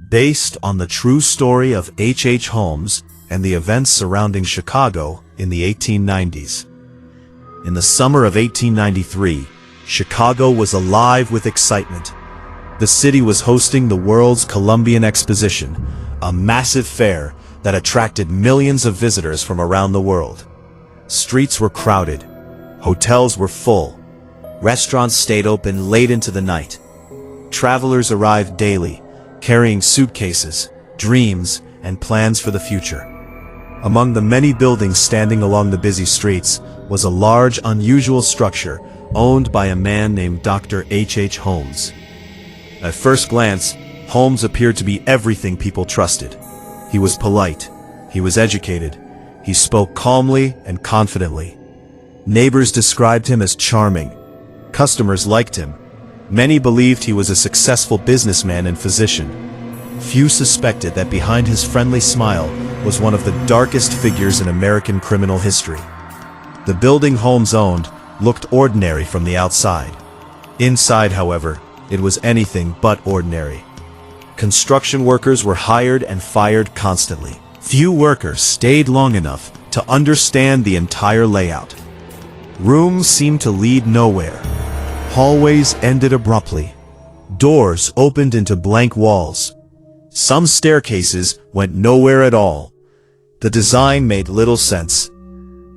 based on the true story of H. Holmes and the events surrounding Chicago in the 1890s. In the summer of 1893, Chicago was alive with excitement. The city was hosting the world's Columbian Exposition, a massive fair that attracted millions of visitors from around the world. Streets were crowded, hotels were full, restaurants stayed open late into the night. Travelers arrived daily, carrying suitcases, dreams, and plans for the future. Among the many buildings standing along the busy streets was a large, unusual structure owned by a man named Dr. H. Holmes. At first glance, Holmes appeared to be everything people trusted. He was polite, he was educated, he spoke calmly and confidently. Neighbors described him as charming. Customers liked him. Many believed he was a successful businessman and physician. Few suspected that behind his friendly smile was one of the darkest figures in American criminal history. The building Holmes owned looked ordinary from the outside. Inside, however, it was anything but ordinary. Construction workers were hired and fired constantly. Few workers stayed long enough to understand the entire layout. Rooms seemed to lead nowhere. Hallways ended abruptly. Doors opened into blank walls. Some staircases went nowhere at all. The design made little sense.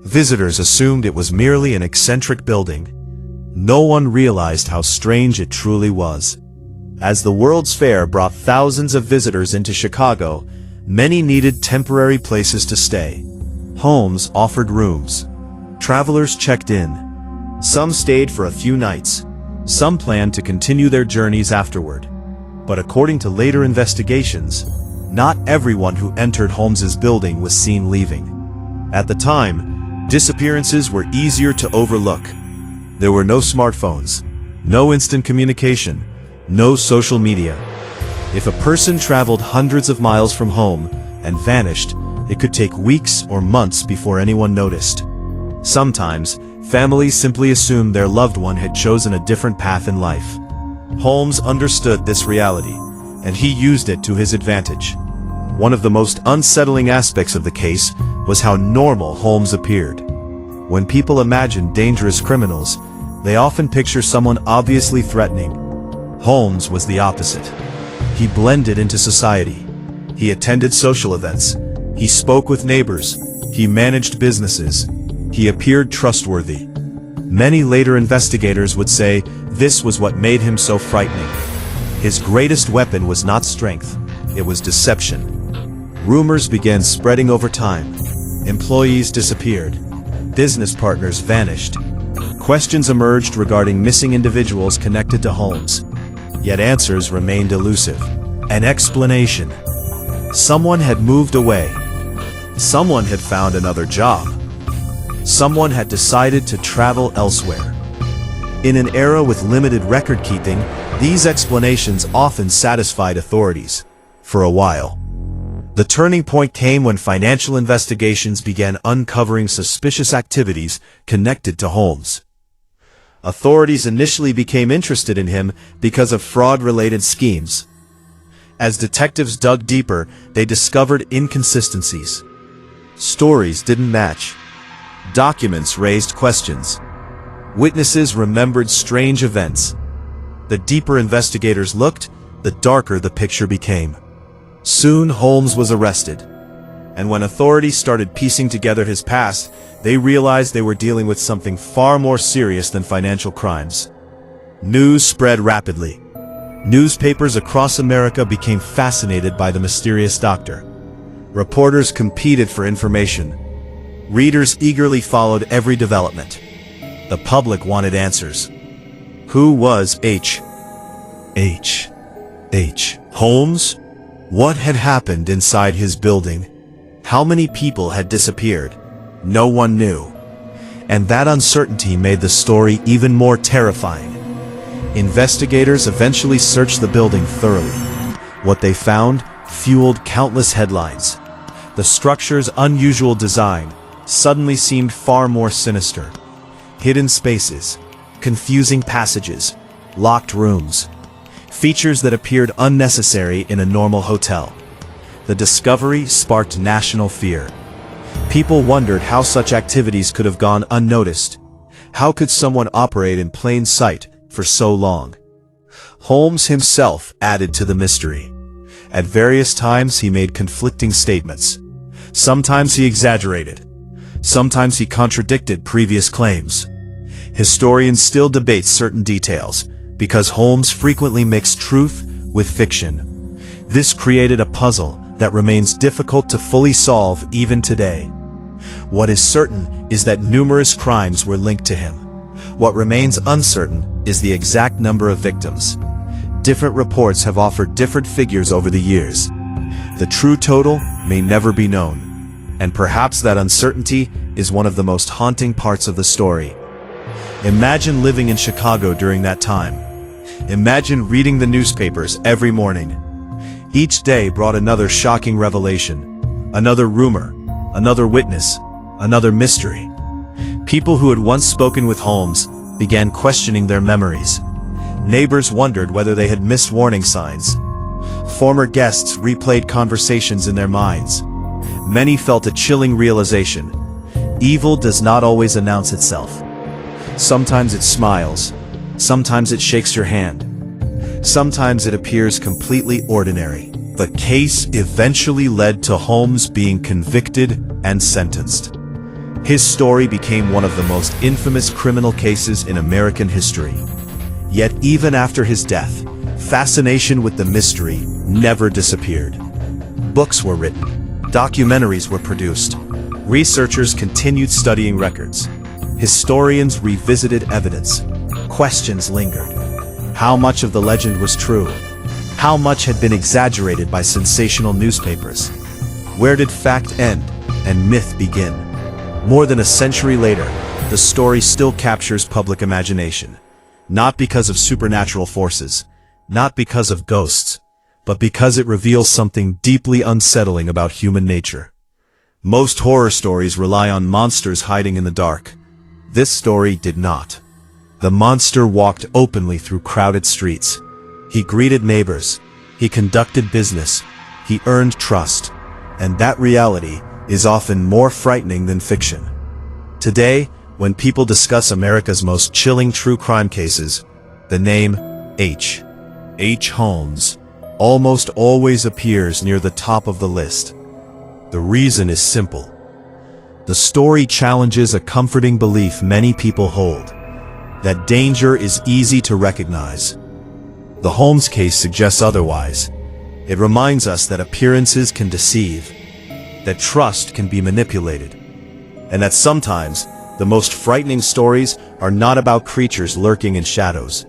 Visitors assumed it was merely an eccentric building. No one realized how strange it truly was. As the World's Fair brought thousands of visitors into Chicago, many needed temporary places to stay. Holmes offered rooms. Travelers checked in. Some stayed for a few nights. Some planned to continue their journeys afterward. But according to later investigations, not everyone who entered Holmes's building was seen leaving. At the time, disappearances were easier to overlook. There were no smartphones, no instant communication, no social media. If a person traveled hundreds of miles from home and vanished, it could take weeks or months before anyone noticed. Sometimes, families simply assumed their loved one had chosen a different path in life. Holmes understood this reality, and he used it to his advantage. One of the most unsettling aspects of the case was how normal Holmes appeared. When people imagine dangerous criminals, they often picture someone obviously threatening. Holmes was the opposite. He blended into society. He attended social events. He spoke with neighbors. He managed businesses. He appeared trustworthy. Many later investigators would say this was what made him so frightening. His greatest weapon was not strength, it was deception. Rumors began spreading over time. Employees disappeared. Business partners vanished. Questions emerged regarding missing individuals connected to Holmes. Yet answers remained elusive. An explanation. Someone had moved away. Someone had found another job. Someone had decided to travel elsewhere. In an era with limited record-keeping, these explanations often satisfied authorities. For a while. The turning point came when financial investigations began uncovering suspicious activities connected to Holmes. Authorities initially became interested in him because of fraud-related schemes. As detectives dug deeper, they discovered inconsistencies. Stories didn't match. Documents raised questions. Witnesses remembered strange events. The deeper investigators looked, the darker the picture became. Soon Holmes was arrested. And when authorities started piecing together his past, they realized they were dealing with something far more serious than financial crimes. News spread rapidly. Newspapers across America became fascinated by the mysterious doctor. Reporters competed for information. Readers eagerly followed every development. The public wanted answers. Who was H. Holmes? What had happened inside his building? How many people had disappeared? No one knew. And that uncertainty made the story even more terrifying. Investigators eventually searched the building thoroughly. What they found fueled countless headlines. The structure's unusual design suddenly seemed far more sinister. Hidden spaces, confusing passages, locked rooms. features that appeared unnecessary in a normal hotel. The discovery sparked national fear. People wondered how such activities could have gone unnoticed. How could someone operate in plain sight for so long? Holmes himself added to the mystery. At various times he made conflicting statements. Sometimes he exaggerated. Sometimes he contradicted previous claims. Historians still debate certain details, because Holmes frequently mixed truth with fiction. This created a puzzle that remains difficult to fully solve even today. What is certain is that numerous crimes were linked to him. What remains uncertain is the exact number of victims. Different reports have offered different figures over the years. The true total may never be known, and perhaps that uncertainty is one of the most haunting parts of the story. Imagine living in Chicago during that time. Imagine reading the newspapers every morning. Each day brought another shocking revelation, another rumor, another witness, another mystery. People who had once spoken with Holmes began questioning their memories. Neighbors wondered whether they had missed warning signs. Former guests replayed conversations in their minds. Many felt a chilling realization. Evil does not always announce itself. Sometimes it smiles. Sometimes it shakes your hand. Sometimes it appears completely ordinary. The case eventually led to Holmes being convicted and sentenced. His story became one of the most infamous criminal cases in American history. Yet even after his death, fascination with the mystery never disappeared. Books were written. Documentaries were produced. Researchers continued studying records. Historians revisited evidence. Questions lingered. How much of the legend was true? How much had been exaggerated by sensational newspapers? Where did fact end and myth begin? More than a century later, the story still captures public imagination. Not because of supernatural forces, not because of ghosts, but because it reveals something deeply unsettling about human nature. Most horror stories rely on monsters hiding in the dark. This story did not. The monster walked openly through crowded streets. He greeted neighbors. He conducted business. He earned trust. And that reality is often more frightening than fiction. Today, when people discuss America's most chilling true crime cases, the name H. Holmes almost always appears near the top of the list. The reason is simple. The story challenges a comforting belief many people hold, that danger is easy to recognize. The Holmes case suggests otherwise. It reminds us that appearances can deceive, that trust can be manipulated, and that sometimes the most frightening stories are not about creatures lurking in shadows.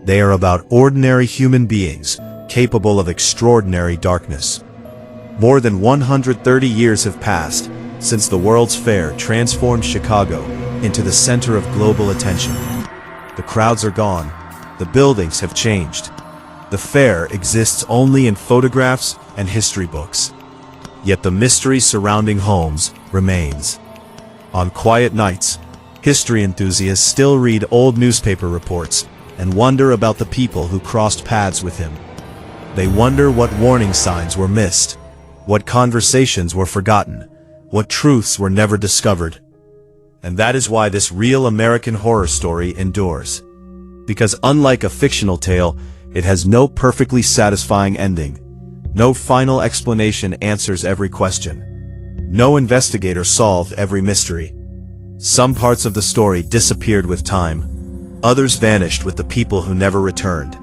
They are about ordinary human beings capable of extraordinary darkness. More than 130 years have passed since the World's Fair transformed Chicago into the center of global attention. The crowds are gone. The buildings have changed. The fair exists only in photographs and history books. Yet the mystery surrounding Holmes remains. On quiet nights, history enthusiasts still read old newspaper reports and wonder about the people who crossed paths with him. They wonder what warning signs were missed, what conversations were forgotten, what truths were never discovered. And that is why this real American horror story endures. Because unlike a fictional tale, it has no perfectly satisfying ending. No final explanation answers every question. No investigator solved every mystery. Some parts of the story disappeared with time. Others vanished with the people who never returned.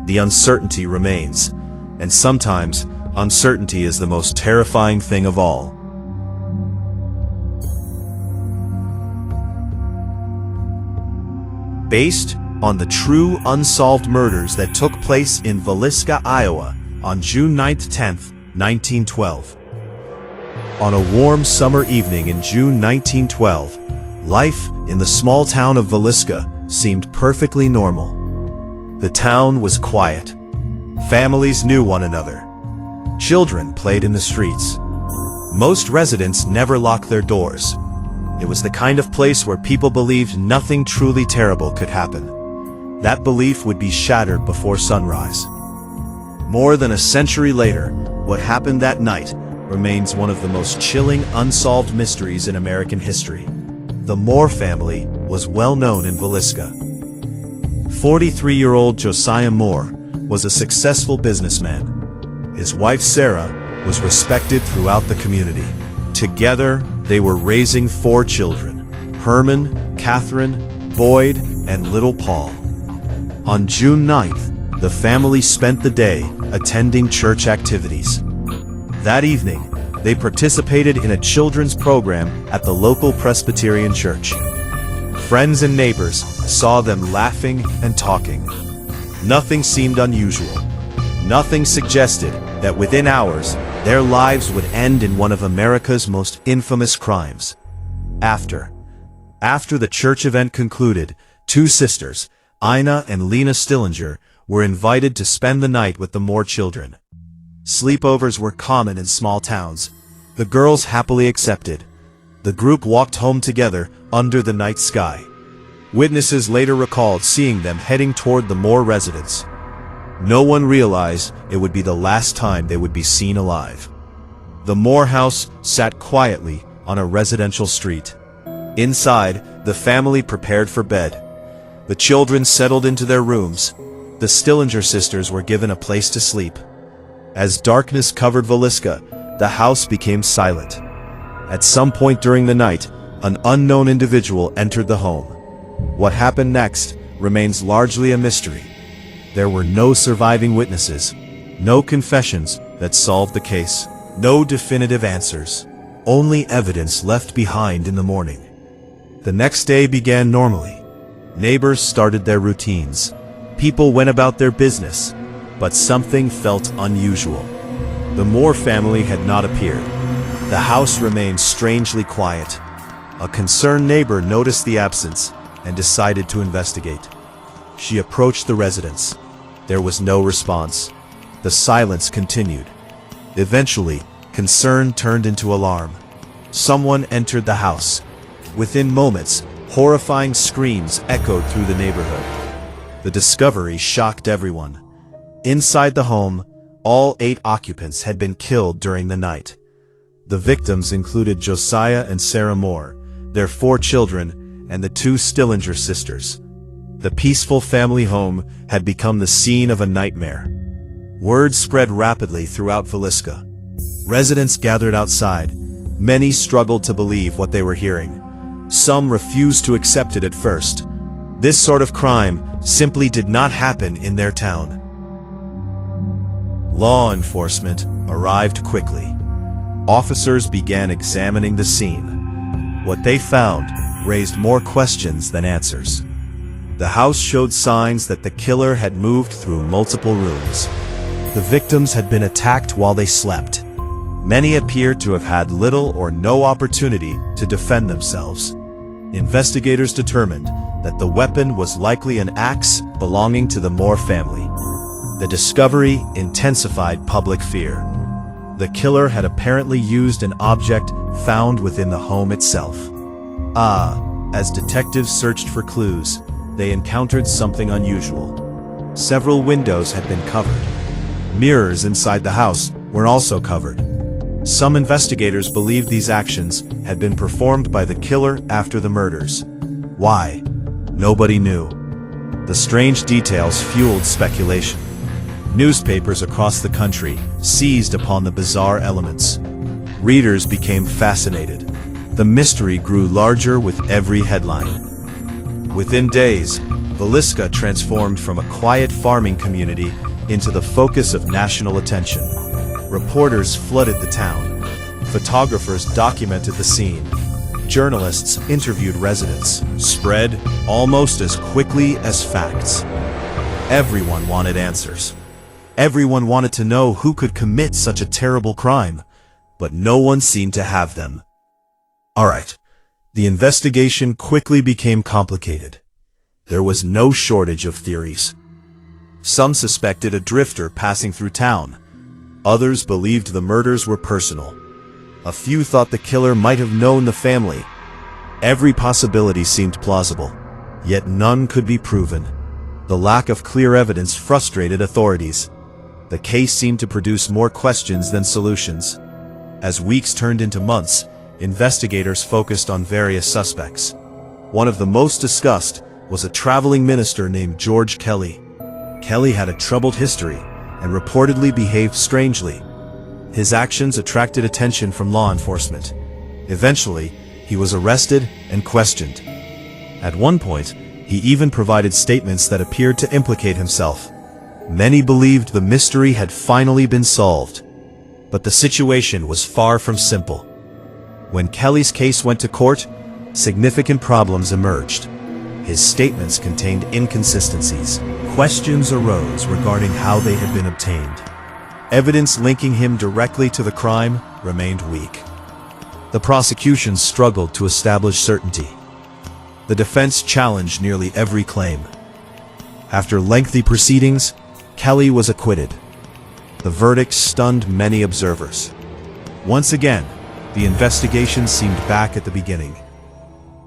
The uncertainty remains, and sometimes uncertainty is the most terrifying thing of all. Based on the true unsolved murders that took place in Villisca, Iowa, on June 9-10, 1912. On a warm summer evening in June 1912, life in the small town of Villisca seemed perfectly normal. The town was quiet. Families knew one another. Children played in the streets. Most residents never locked their doors. It was the kind of place where people believed nothing truly terrible could happen. that belief would be shattered before sunrise. More than a century later, what happened that night remains one of the most chilling unsolved mysteries in American history. The Moore family was well known in Villisca. 43-year-old Josiah Moore was a successful businessman. His wife Sarah was respected throughout the community. Together, they were raising 4 children: Herman, Catherine, Boyd, and little Paul. On June 9th, the family spent the day attending church activities. That evening, they participated in a children's program at the local Presbyterian church. Friends and neighbors saw them laughing and talking. Nothing seemed unusual. Nothing suggested that within hours, their lives would end in one of America's most infamous crimes. After the church event concluded, 2 sisters, Ina and Lena Stillinger, were invited to spend the night with the Moore children. Sleepovers were common in small towns. The girls happily accepted. The group walked home together under the night sky. Witnesses later recalled seeing them heading toward the Moore residence. No one realized it would be the last time they would be seen alive. The Moore house sat quietly on a residential street. Inside, the family prepared for bed. The children settled into their rooms. The Stillinger sisters were given a place to sleep. As darkness covered Villisca, the house became silent. At some point during the night, an unknown individual entered the home. What happened next remains largely a mystery. There were no surviving witnesses, no confessions that solved the case, no definitive answers, only evidence left behind in the morning. The next day began normally. Neighbors started their routines. People went about their business, but something felt unusual. The Moore family had not appeared. The house remained strangely quiet. A concerned neighbor noticed the absence and decided to investigate. She approached the residence. There was no response. The silence continued. Eventually, concern turned into alarm. Someone entered the house. Within moments, horrifying screams echoed through the neighborhood. The discovery shocked everyone. Inside the home, all 8 occupants had been killed during the night. The victims included Josiah and Sarah Moore, their 4 children, and the 2 Stillinger sisters. The peaceful family home had become the scene of a nightmare. Word spread rapidly throughout Villisca. Residents gathered outside. Many struggled to believe what they were hearing. Some refused to accept it at first. This sort of crime simply did not happen in their town. Law enforcement arrived quickly. Officers began examining the scene. What they found raised more questions than answers. The house showed signs that the killer had moved through multiple rooms. The victims had been attacked while they slept. Many appeared to have had little or no opportunity to defend themselves. Investigators determined that the weapon was likely an axe belonging to the Moore family. The discovery intensified public fear. The killer had apparently used an object found within the home itself. As detectives searched for clues, they encountered something unusual. Several windows had been covered. Mirrors inside the house were also covered. Some investigators believed these actions had been performed by the killer after the murders. Why? Nobody knew. The strange details fueled speculation. Newspapers across the country seized upon the bizarre elements. Readers became fascinated. The mystery grew larger with every headline. Within days, Villisca transformed from a quiet farming community into the focus of national attention. Reporters flooded the town. Photographers documented the scene. Journalists interviewed residents, spread almost as quickly as facts. Everyone wanted answers. Everyone wanted to know who could commit such a terrible crime, but no one seemed to have them. Alright, the investigation quickly became complicated. There was no shortage of theories. Some suspected a drifter passing through town. Others believed the murders were personal. A few thought the killer might have known the family. Every possibility seemed plausible, yet none could be proven. The lack of clear evidence frustrated authorities. The case seemed to produce more questions than solutions. As weeks turned into months, investigators focused on various suspects. One of the most discussed was a traveling minister named George Kelly. Kelly had a troubled history and reportedly behaved strangely. His actions attracted attention from law enforcement. Eventually, he was arrested and questioned. At one point, he even provided statements that appeared to implicate himself. Many believed the mystery had finally been solved. But the situation was far from simple. When Kelly's case went to court, significant problems emerged. His statements contained inconsistencies. Questions arose regarding how they had been obtained. Evidence linking him directly to the crime remained weak. The prosecution struggled to establish certainty. The defense challenged nearly every claim. After lengthy proceedings, Kelly was acquitted. The verdict stunned many observers. Once again, the investigation seemed back at the beginning.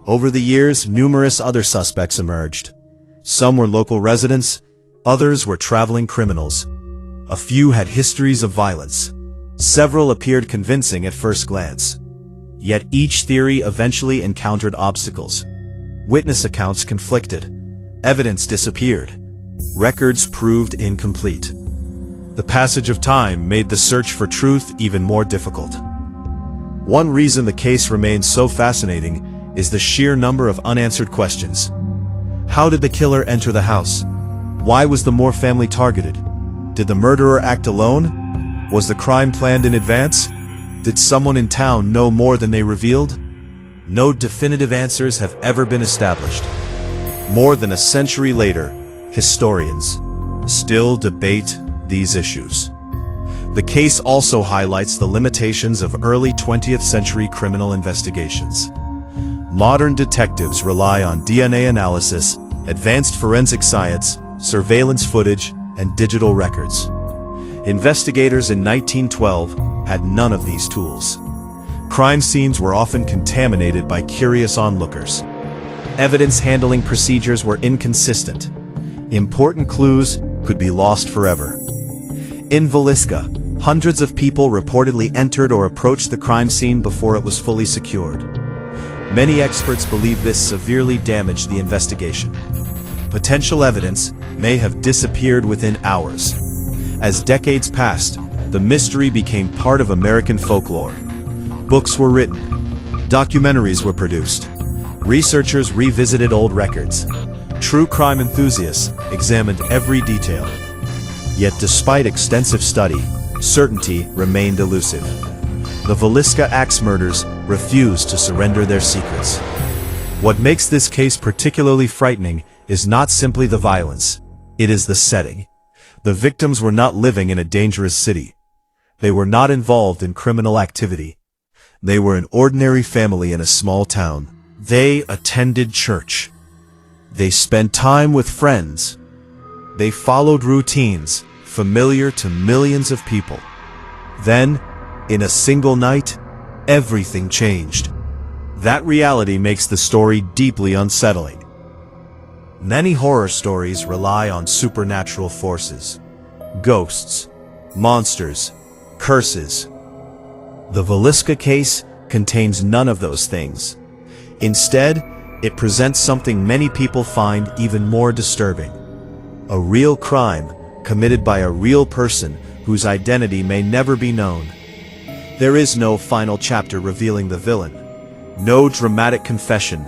Over the years, numerous other suspects emerged. Some were local residents, others were traveling criminals. A few had histories of violence. Several appeared convincing at first glance. Yet each theory eventually encountered obstacles. Witness accounts conflicted. Evidence disappeared. Records proved incomplete. The passage of time made the search for truth even more difficult. One reason the case remains so fascinating is the sheer number of unanswered questions. How did the killer enter the house? Why was the Moore family targeted? Did the murderer act alone? Was the crime planned in advance? Did someone in town know more than they revealed? No definitive answers have ever been established. More than a century later, historians still debate these issues. The case also highlights the limitations of early 20th century criminal investigations. Modern detectives rely on DNA analysis, advanced forensic science, surveillance footage, and digital records. Investigators in 1912 had none of these tools. Crime scenes were often contaminated by curious onlookers. Evidence handling procedures were inconsistent. Important clues could be lost forever. In Villisca, hundreds of people reportedly entered or approached the crime scene before it was fully secured. Many experts believe this severely damaged the investigation. Potential evidence may have disappeared within hours. As decades passed, the mystery became part of American folklore. Books were written. Documentaries were produced. Researchers revisited old records. True crime enthusiasts examined every detail. Yet despite extensive study, certainty remained elusive. The Villisca axe murders refused to surrender their secrets. What makes this case particularly frightening is not simply the violence, it is the setting. The victims were not living in a dangerous city. They were not involved in criminal activity. They were an ordinary family in a small town. They attended church. They spent time with friends. They followed routines familiar to millions of people. Then, in a single night, everything changed. That reality makes the story deeply unsettling. Many horror stories rely on supernatural forces. Ghosts, monsters, curses. The Villisca case contains none of those things. Instead, it presents something many people find even more disturbing. A real crime committed by a real person whose identity may never be known. There is no final chapter revealing the villain. No dramatic confession.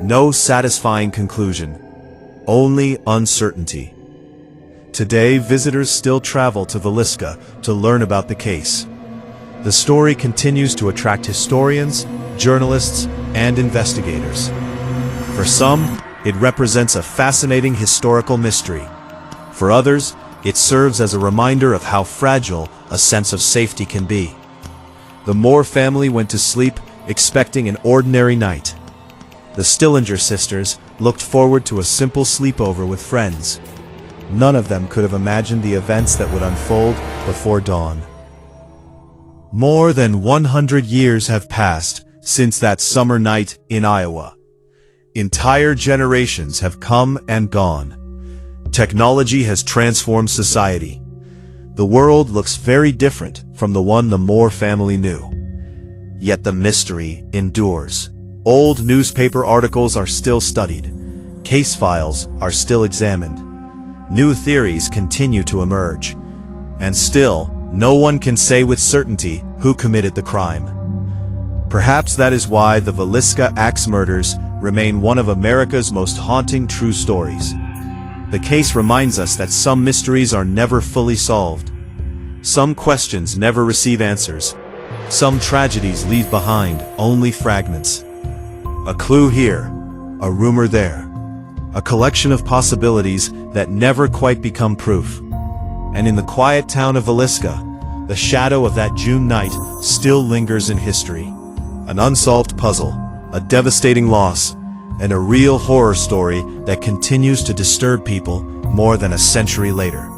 No satisfying conclusion. Only uncertainty. Today, visitors still travel to Villisca to learn about the case. The story continues to attract historians, journalists, and investigators. For some, it represents a fascinating historical mystery. For others, it serves as a reminder of how fragile a sense of safety can be. The Moore family went to sleep expecting an ordinary night. The Stillinger sisters looked forward to a simple sleepover with friends. None of them could have imagined the events that would unfold before dawn. More than 100 years have passed since that summer night in Iowa. Entire generations have come and gone. Technology has transformed society. The world looks very different from the one the Moore family knew. Yet the mystery endures. Old newspaper articles are still studied. Case files are still examined. New theories continue to emerge. And still, no one can say with certainty who committed the crime. Perhaps that is why the Villisca axe murders remain one of America's most haunting true stories. The case reminds us that some mysteries are never fully solved. Some questions never receive answers. Some tragedies leave behind only fragments. A clue here, a rumor there. A collection of possibilities that never quite become proof. And in the quiet town of Villisca, the shadow of that June night still lingers in history. An unsolved puzzle, a devastating loss, and a real horror story that continues to disturb people more than a century later.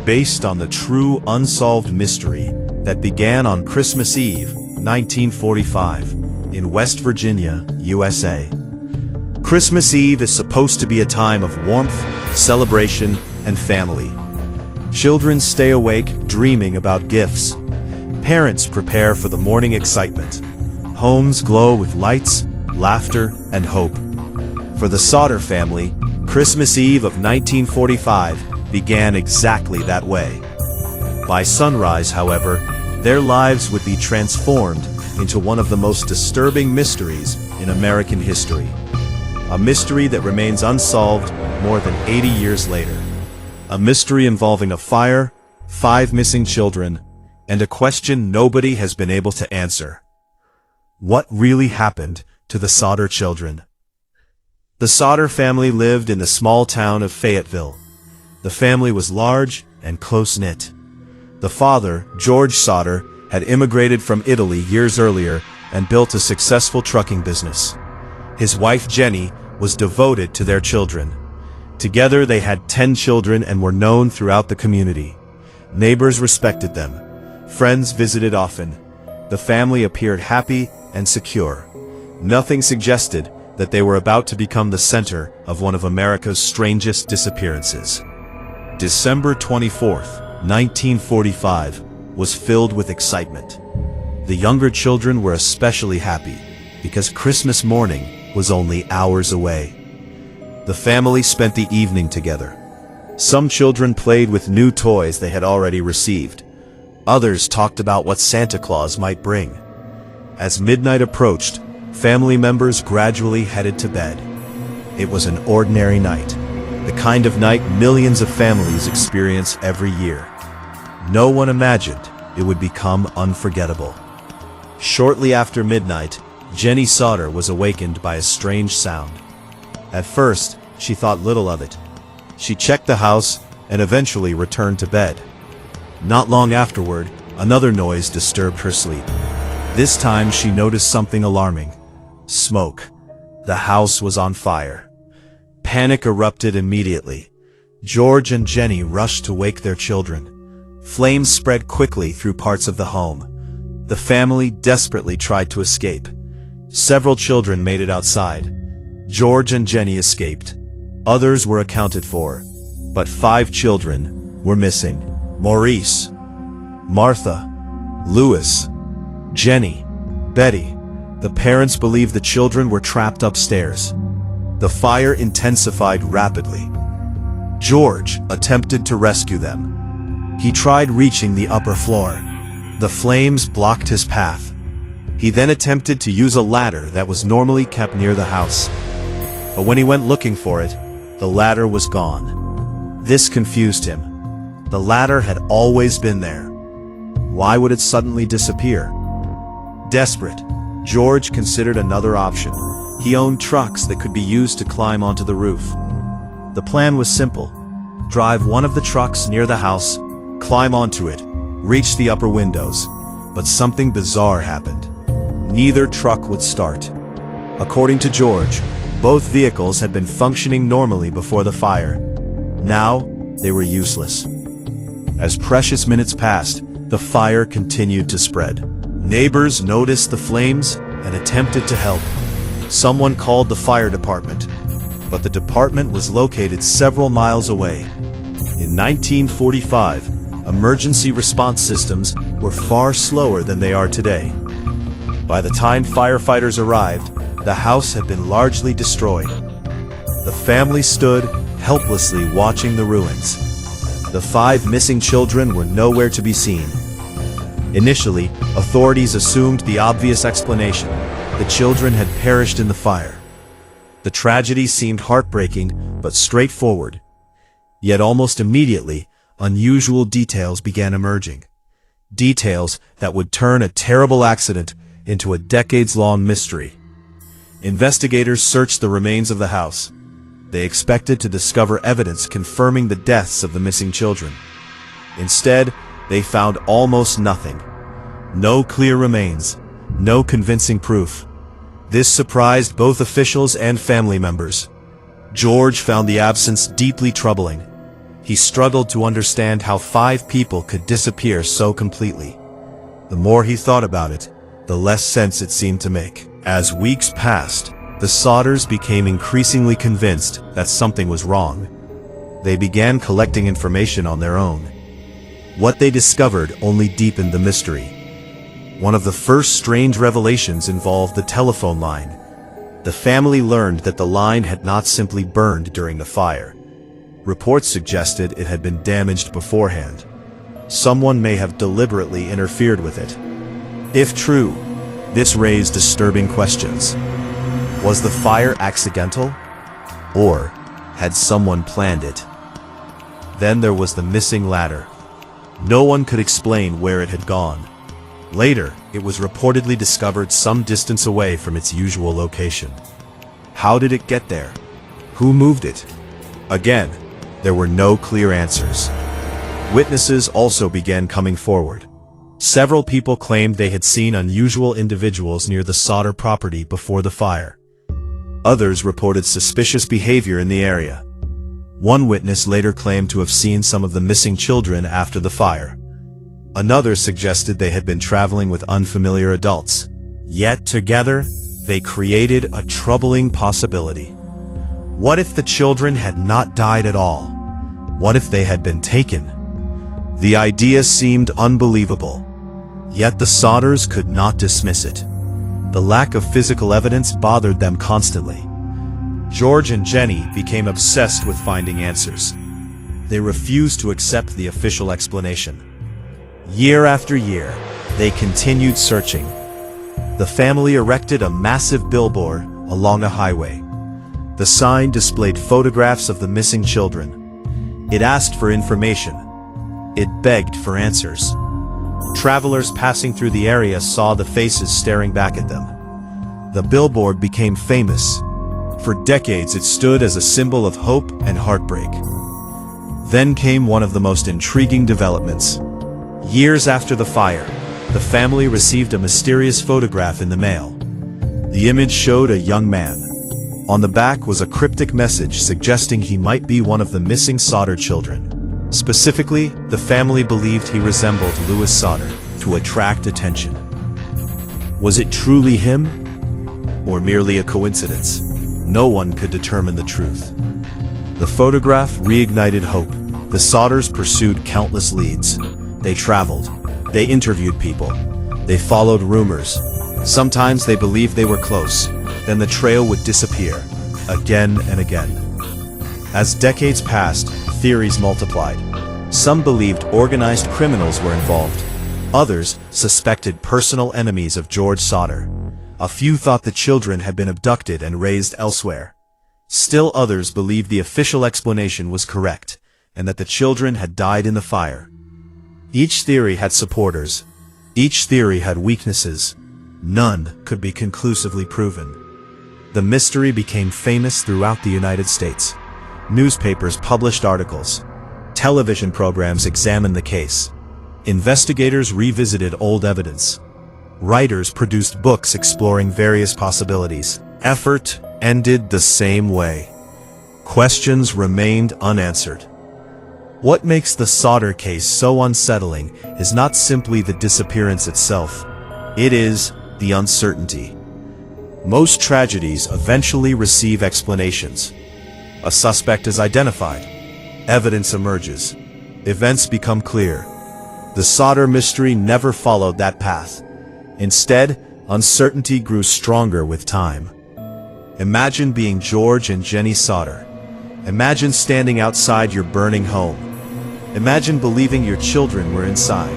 Based on the true unsolved mystery that began on Christmas Eve, 1945, in West Virginia, USA. Christmas Eve is supposed to be a time of warmth, celebration, and family. Children stay awake dreaming about gifts. Parents prepare for the morning excitement. Homes glow with lights, laughter, and hope. For the Sauter family, Christmas Eve of 1945 began exactly that way. By sunrise, however, their lives would be transformed into one of the most disturbing mysteries in American history. A mystery that remains unsolved more than 80 years later. A mystery involving a fire, 5 missing children, and a question nobody has been able to answer. What really happened to the Sauter children? The Sauter family lived in the small town of Fayetteville. The family was large and close-knit. The father, George Sauter, had immigrated from Italy years earlier and built a successful trucking business. His wife, Jenny, was devoted to their children. Together they had 10 children and were known throughout the community. Neighbors respected them. Friends visited often. The family appeared happy and secure. Nothing suggested that they were about to become the center of one of America's strangest disappearances. December 24th, 1945, was filled with excitement. The younger children were especially happy because Christmas morning was only hours away. The family spent the evening together. Some children played with new toys they had already received. Others talked about what Santa Claus might bring. As midnight approached, family members gradually headed to bed. It was an ordinary night, the kind of night millions of families experience every year. No one imagined it would become unforgettable. Shortly after midnight, Jenny Sauter was awakened by a strange sound. At first, she thought little of it. She checked the house and eventually returned to bed. Not long afterward, another noise disturbed her sleep. This time she noticed something alarming. Smoke. The house was on fire. Panic erupted immediately. George and Jenny rushed to wake their children. Flames spread quickly through parts of the home. The family desperately tried to escape. Several children made it outside. George and Jenny escaped. Others were accounted for. But 5 children were missing. Maurice, Martha, Louis, Jenny, Betty. The parents believed the children were trapped upstairs. The fire intensified rapidly. George attempted to rescue them. He tried reaching the upper floor. The flames blocked his path. He then attempted to use a ladder that was normally kept near the house. But when he went looking for it, the ladder was gone. This confused him. The ladder had always been there. Why would it suddenly disappear? Desperate, George considered another option. He owned trucks that could be used to climb onto the roof. The plan was simple. Drive one of the trucks near the house, climb onto it, reach the upper windows. But something bizarre happened. Neither truck would start. According to George, both vehicles had been functioning normally before the fire. Now, they were useless. As precious minutes passed, the fire continued to spread. Neighbors noticed the flames and attempted to help. Someone called the fire department, but the department was located several miles away. In 1945, emergency response systems were far slower than they are today. By the time firefighters arrived, the house had been largely destroyed. The family stood, helplessly watching the ruins. The 5 missing children were nowhere to be seen. Initially, authorities assumed the obvious explanation: the children had perished in the fire. The tragedy seemed heartbreaking, but straightforward. Yet almost immediately, unusual details began emerging. Details that would turn a terrible accident into a decades-long mystery. Investigators searched the remains of the house. They expected to discover evidence confirming the deaths of the missing children. Instead, they found almost nothing. No clear remains, no convincing proof. This surprised both officials and family members. George found the absence deeply troubling. He struggled to understand how 5 people could disappear so completely. The more he thought about it, the less sense it seemed to make. As weeks passed, the Sodders became increasingly convinced that something was wrong. They began collecting information on their own. What they discovered only deepened the mystery. One of the first strange revelations involved the telephone line. The family learned that the line had not simply burned during the fire. Reports suggested it had been damaged beforehand. Someone may have deliberately interfered with it. If true, this raised disturbing questions. Was the fire accidental? Or had someone planned it? Then there was the missing ladder. No one could explain where it had gone. Later, it was reportedly discovered some distance away from its usual location. How did it get there? Who moved it? Again, there were no clear answers. Witnesses also began coming forward. Several people claimed they had seen unusual individuals near the Sodder property before the fire. Others reported suspicious behavior in the area. One witness later claimed to have seen some of the missing children after the fire. Another suggested they had been traveling with unfamiliar adults. Yet together, they created a troubling possibility. What if the children had not died at all? What if they had been taken? The idea seemed unbelievable. Yet the Sodders could not dismiss it. The lack of physical evidence bothered them constantly. George and Jenny became obsessed with finding answers. They refused to accept the official explanation. Year after year, they continued searching. The family erected a massive billboard along a highway. The sign displayed photographs of the missing children. It asked for information. It begged for answers. Travelers passing through the area saw the faces staring back at them. The billboard became famous. For decades it stood as a symbol of hope and heartbreak. Then came one of the most intriguing developments. Years after the fire, the family received a mysterious photograph in the mail. The image showed a young man. On the back was a cryptic message suggesting he might be one of the missing Sodder children. Specifically, the family believed he resembled Louis Sodder to attract attention. Was it truly him? Or merely a coincidence? No one could determine the truth. The photograph reignited hope. The Sodders pursued countless leads. They traveled. They interviewed people. They followed rumors. Sometimes they believed they were close. Then the trail would disappear, again and again. As decades passed, theories multiplied. Some believed organized criminals were involved. Others suspected personal enemies of George Sodder. A few thought the children had been abducted and raised elsewhere. Still others believed the official explanation was correct, and that the children had died in the fire. Each theory had supporters. Each theory had weaknesses. None could be conclusively proven. The mystery became famous throughout the United States. Newspapers published articles. Television programs examined the case. Investigators revisited old evidence. Writers produced books exploring various possibilities. Effort ended the same way. Questions remained unanswered. What makes the Sodder case so unsettling is not simply the disappearance itself. It is the uncertainty. Most tragedies eventually receive explanations. A suspect is identified. Evidence emerges. Events become clear. The Sodder mystery never followed that path. Instead, uncertainty grew stronger with time. Imagine being George and Jenny Sodder. Imagine standing outside your burning home. Imagine believing your children were inside.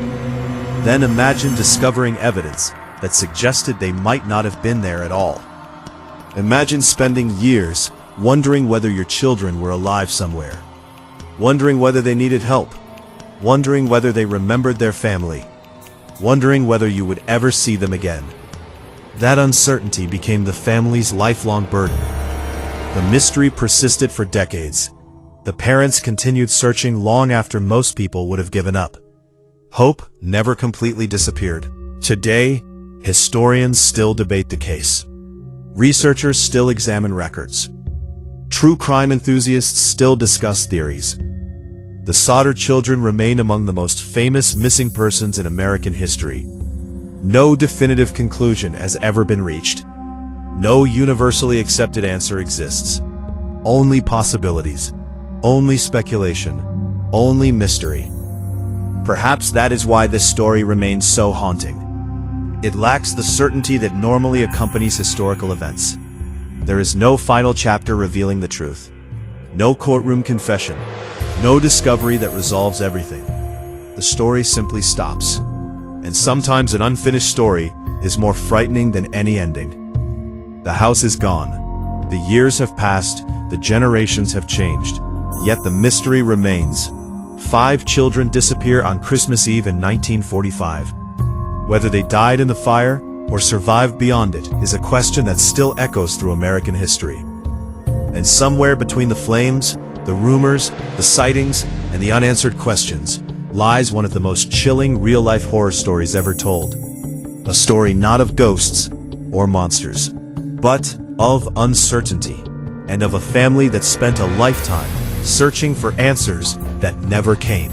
Then imagine discovering evidence that suggested they might not have been there at all. Imagine spending years wondering whether your children were alive somewhere. Wondering whether they needed help. Wondering whether they remembered their family. Wondering whether you would ever see them again. That uncertainty became the family's lifelong burden. The mystery persisted for decades. The parents continued searching long after most people would have given up. Hope never completely disappeared. Today, historians still debate the case. Researchers still examine records. True crime enthusiasts still discuss theories. The Sodder children remain among the most famous missing persons in American history. No definitive conclusion has ever been reached. No universally accepted answer exists. Only possibilities. Only speculation. Only mystery. Perhaps that is why this story remains so haunting. It lacks the certainty that normally accompanies historical events. There is no final chapter revealing the truth. No courtroom confession. No discovery that resolves everything. The story simply stops. And sometimes an unfinished story is more frightening than any ending. The house is gone. The years have passed. The generations have changed. Yet the mystery remains. 5 children disappear on Christmas Eve in 1945. Whether they died in the fire or survived beyond it is a question that still echoes through American history. And somewhere between the flames, the rumors, the sightings, and the unanswered questions lies one of the most chilling real-life horror stories ever told. A story not of ghosts or monsters, but of uncertainty, and of a family that spent a lifetime searching for answers that never came.